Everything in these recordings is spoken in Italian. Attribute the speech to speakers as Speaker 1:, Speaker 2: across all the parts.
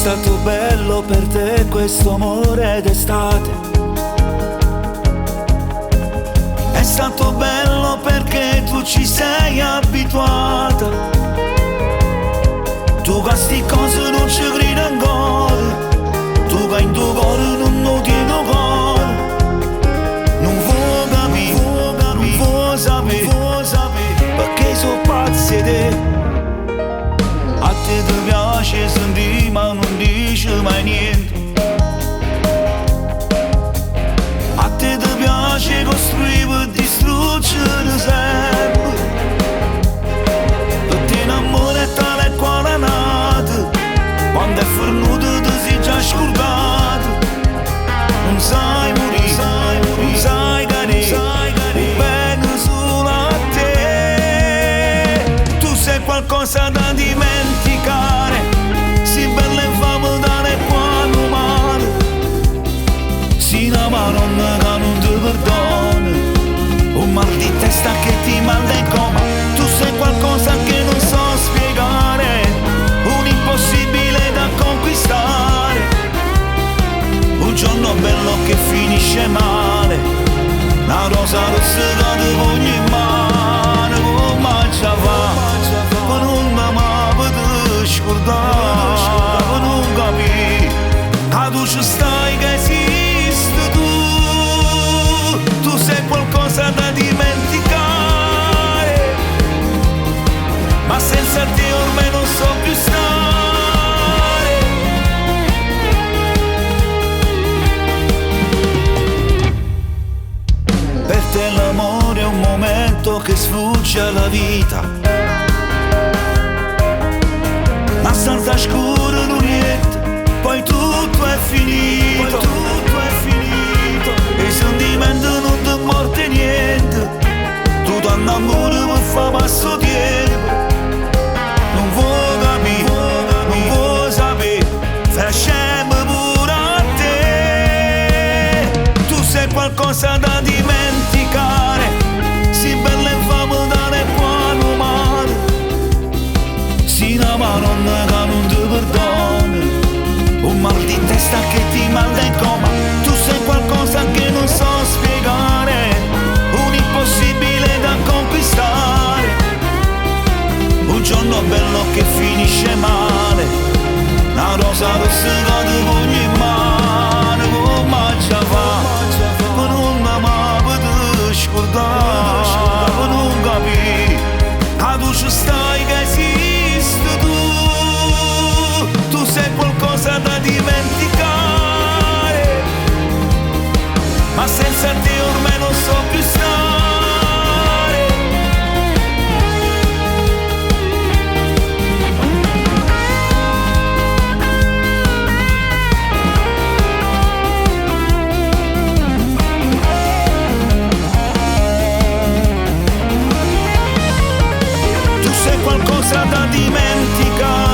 Speaker 1: stato bello per te questo amore d'estate. È stato bello perché tu ci sei abituata. Tu queste cose non ci credi ancora. Tu che in tuo cuore non lo tieni ancora. Non vuoi capire, non vuoi sapere, perché sono pazzi di te. A te ti piace sentire ma non dici mai niente. A te ti piace costruire per distruggere sempre. Per te l'amore è tale e quale è nato. Quando è fornuto ti sei già scordato. Non sai morire, non sai cadere, vengo solo a te. Tu sei qualcosa da dimenticare. Si bella e fame dare quando male. Si una Madonna che non ti perdona. Un mal di testa che ti manda in coma. Tu sei qualcosa che non so spiegare. Un impossibile da conquistare. Un giorno bello che finisce male. Una rosa rossa che ti voglio in mano. Come ci va? Ma non mi potete scordare. Ma non capire che tu ci stai, che esiste tu. Tu sei qualcosa da dimenticare. Ma senza te ormai non so più stare. Per te l'amore è un momento che sfugge alla vita. Ma salta scuro l'uniente, poi tutto è finito. E i sentimenti non ti porta niente. Tu ti innamori per fare passo dietro. Non vuoi capire, non vuoi sapere, fai scemo pure a te. Tu sei qualcosa da dimenticare. Si bella e fame dare quando male. Si una Madonna che non ti perdona. Un mal di testa che ti manda in coma. Tu sei qualcosa che non so spiegare. Un impossibile da conquistare. Un giorno bello che finisce male. Una rosa rossa che ti voglio in mano. Come ci fa? Ma non mi potete scordare. Ma non capire che tu ci stai, che esiste tu. Tu sei qualcosa da dimenticare. Ma senza te ormai non so più stare. Tu sei qualcosa da dimenticare.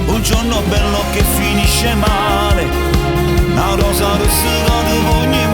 Speaker 1: Un giorno bello che finisce male. Una rosa rossa che ti voglio in